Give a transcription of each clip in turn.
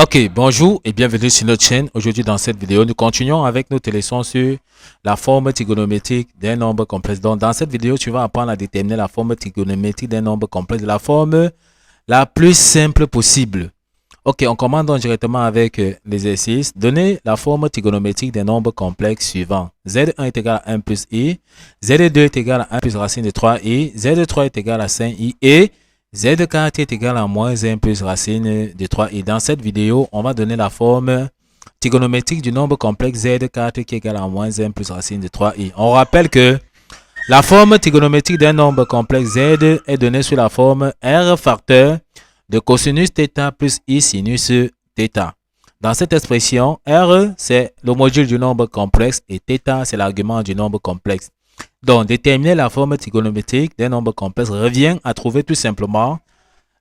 Ok, bonjour et bienvenue sur notre chaîne. Aujourd'hui, dans cette vidéo, nous continuons avec nos leçons sur la forme trigonométrique d'un nombre complexe. Donc, dans cette vidéo, tu vas apprendre à déterminer la forme trigonométrique d'un nombre complexe de la forme la plus simple possible. Ok, on commence donc directement avec l'exercice. Donnez la forme trigonométrique des nombres complexes suivants. Z1 est égal à 1 plus i, Z2 est égal à 1 plus racine de 3i, Z3 est égal à 5i et Z4 est égal à moins 1 plus racine de 3i. Dans cette vidéo, on va donner la forme trigonométrique du nombre complexe Z4 qui est égal à moins 1 plus racine de 3i. On rappelle que la forme trigonométrique d'un nombre complexe Z est donnée sous la forme R facteur de cosinus θ plus I sinus θ. Dans cette expression, R, c'est le module du nombre complexe et θ, c'est l'argument du nombre complexe. Donc, déterminer la forme trigonométrique d'un nombre complexe revient à trouver tout simplement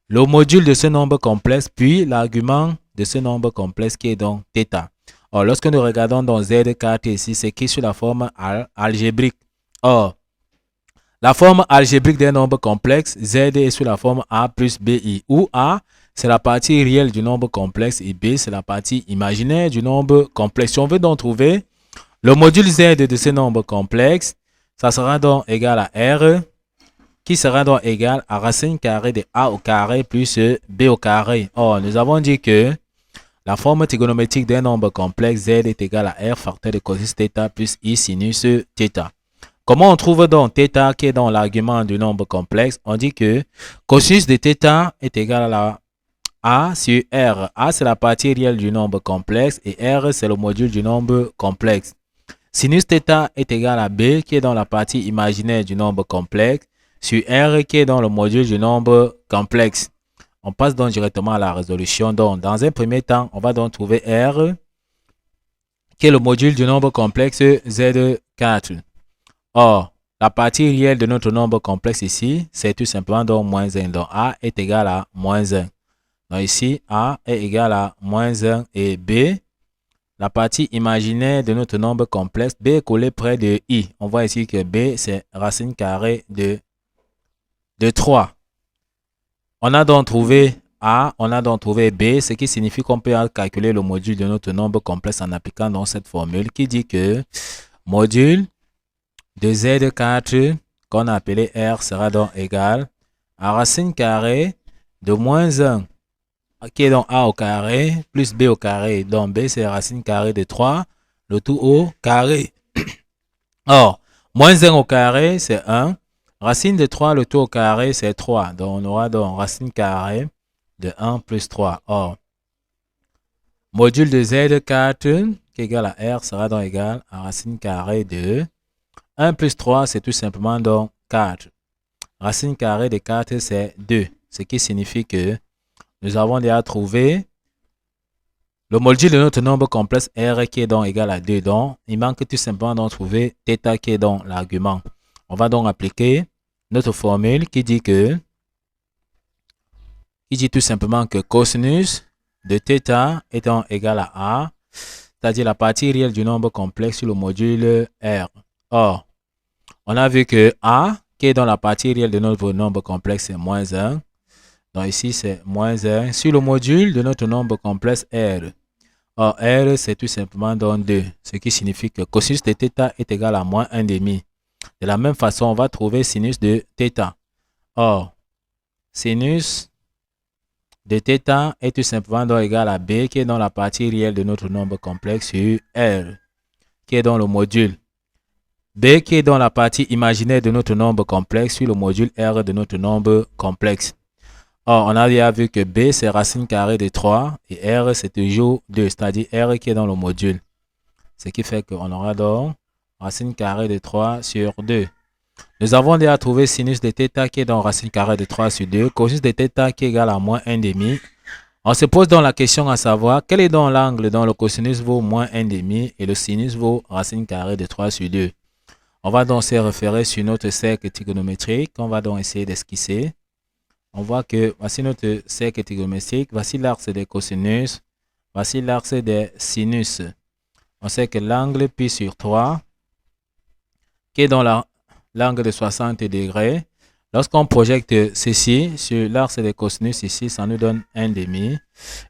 le module de ce nombre complexe, puis l'argument de ce nombre complexe qui est donc θ. Or, lorsque nous regardons dans Z4 ici, c'est écrit sur la forme algébrique. Or, la forme algébrique d'un nombre complexe, Z est sous la forme A plus BI, où A, c'est la partie réelle du nombre complexe et B, c'est la partie imaginaire du nombre complexe. Si on veut donc trouver le module Z de ce nombre complexe, ça sera donc égal à R, qui sera donc égal à racine carrée de A au carré plus B au carré. Or, nous avons dit que la forme trigonométrique d'un nombre complexe, Z est égal à R facteur de cosinus θ plus I sinus θ. Comment on trouve donc θ qui est dans l'argument du nombre complexe? On dit que cosinus de θ est égal à A sur R. A, c'est la partie réelle du nombre complexe et R, c'est le module du nombre complexe. Sinus θ est égal à B qui est dans la partie imaginaire du nombre complexe sur R qui est dans le module du nombre complexe. On passe donc directement à la résolution. Donc, dans un premier temps, on va donc trouver R qui est le module du nombre complexe Z4. Or, la partie réelle de notre nombre complexe ici, c'est tout simplement donc moins 1. Donc, A est égal à moins 1. Donc, ici, A est égal à moins 1 et B, la partie imaginaire de notre nombre complexe, B est collé près de I. On voit ici que B, c'est racine carrée de 3. On a donc trouvé A, on a donc trouvé B, ce qui signifie qu'on peut calculer le module de notre nombre complexe en appliquant donc cette formule qui dit que module de Z4 qu'on a appelé R sera donc égal à racine carrée de moins 1 qui est donc A au carré plus B au carré. Donc B c'est racine carrée de 3, le tout au carré. Or, moins 1 au carré c'est 1. Racine de 3, le tout au carré c'est 3. Donc on aura donc racine carrée de 1 plus 3. Or, module de Z4 qui est égal à R sera donc égal à racine carrée de 1 plus 3, c'est tout simplement donc 4. Racine carrée de 4, c'est 2. Ce qui signifie que nous avons déjà trouvé le module de notre nombre complexe R qui est donc égal à 2. Donc, il manque tout simplement d'en trouver θ qui est donc l'argument. On va donc appliquer notre formule qui dit tout simplement que cosinus de θ étant égal à A, c'est-à-dire la partie réelle du nombre complexe sur le module R. Or, on a vu que A, qui est dans la partie réelle de notre nombre complexe, c'est moins 1. Donc ici, c'est moins 1 sur le module de notre nombre complexe R. Or, R, c'est tout simplement donc 2. Ce qui signifie que cosinus de θ est égal à moins 1,5. De la même façon, on va trouver sinus de θ. Or, sinus de θ est tout simplement donc égal à B, qui est dans la partie réelle de notre nombre complexe sur R, qui est dans le module. B qui est dans la partie imaginaire de notre nombre complexe sur le module R de notre nombre complexe. Or, on a déjà vu que B c'est racine carrée de 3 et R c'est toujours 2, c'est-à-dire R qui est dans le module. Ce qui fait qu'on aura donc racine carrée de 3 sur 2. Nous avons déjà trouvé sinus de θ qui est dans racine carrée de 3 sur 2, cosinus de θ qui est égal à moins 1,5. On se pose donc la question à savoir quel est donc l'angle dont le cosinus vaut moins 1,5 et le sinus vaut racine carrée de 3 sur 2. On va donc se référer sur notre cercle trigonométrique qu'on va donc essayer d'esquisser. On voit que voici notre cercle trigonométrique, voici l'axe des cosinus, voici l'axe des sinus. On sait que l'angle pi sur 3, qui est dans l'angle de 60 degrés, Lorsqu'on projette ceci sur l'axe des cosinus ici, ça nous donne 1,5.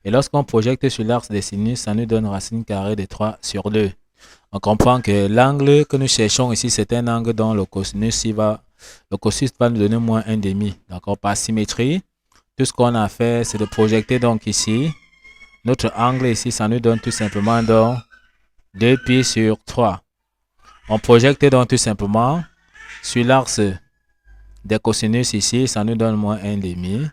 Et lorsqu'on projette sur l'axe des sinus, ça nous donne racine carrée de 3 sur 2. On comprend que l'angle que nous cherchons ici, c'est un angle dont le cosinus va nous donner moins 1,5. D'accord? Par symétrie, tout ce qu'on a fait, c'est de projeter donc ici. Notre angle ici, ça nous donne tout simplement donc 2π sur 3. On projette donc tout simplement sur l'axe des cosinus ici, ça nous donne moins 1,5.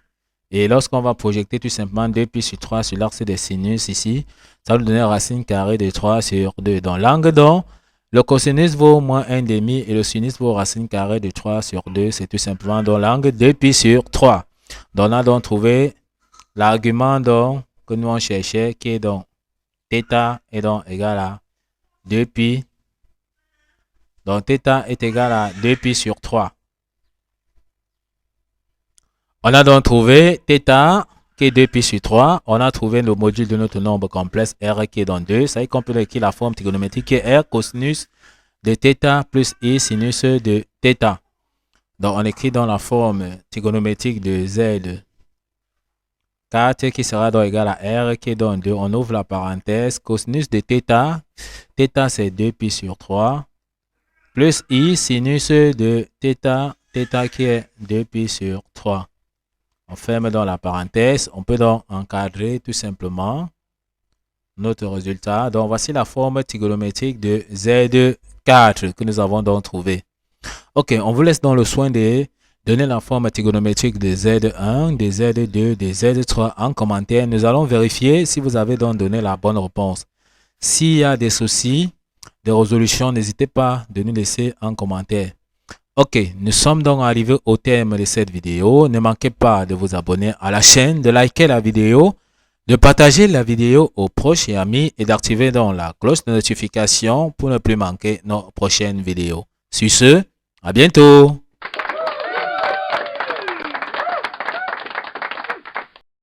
Et lorsqu'on va projeter tout simplement 2π sur 3 sur l'axe des sinus ici, ça va nous donner racine carrée de 3 sur 2. Donc l'angle dont le cosinus vaut moins 1,5 et le sinus vaut racine carrée de 3 sur 2, c'est tout simplement donc l'angle 2π sur 3. Donc on a donc trouvé l'argument que nous on cherchait qui est donc θ est donc égal à 2π. Donc θ est égal à 2π sur 3. On a donc trouvé θ qui est 2π sur 3. On a trouvé le module de notre nombre complexe R qui est dans 2. Ça veut dire qu'on peut écrire la forme trigonométrique qui est R cosinus de θ plus I sinus de θ. Donc on écrit dans la forme trigonométrique de Z 4 qui sera donc égal à R qui est dans 2. On ouvre la parenthèse. Cosinus de θ. θ c'est 2π sur 3. Plus I sinus de θ. θ qui est 2π sur 3. On ferme dans la parenthèse. On peut donc encadrer tout simplement notre résultat. Donc, voici la forme trigonométrique de Z4 que nous avons donc trouvé. Ok, on vous laisse dans le soin de donner la forme trigonométrique de Z1, de Z2, de Z3 en commentaire. Nous allons vérifier si vous avez donc donné la bonne réponse. S'il y a des soucis de résolution, n'hésitez pas de nous laisser en commentaire. Ok, nous sommes donc arrivés au terme de cette vidéo. Ne manquez pas de vous abonner à la chaîne, de liker la vidéo, de partager la vidéo aux proches et amis et d'activer donc la cloche de notification pour ne plus manquer nos prochaines vidéos. Sur ce, à bientôt!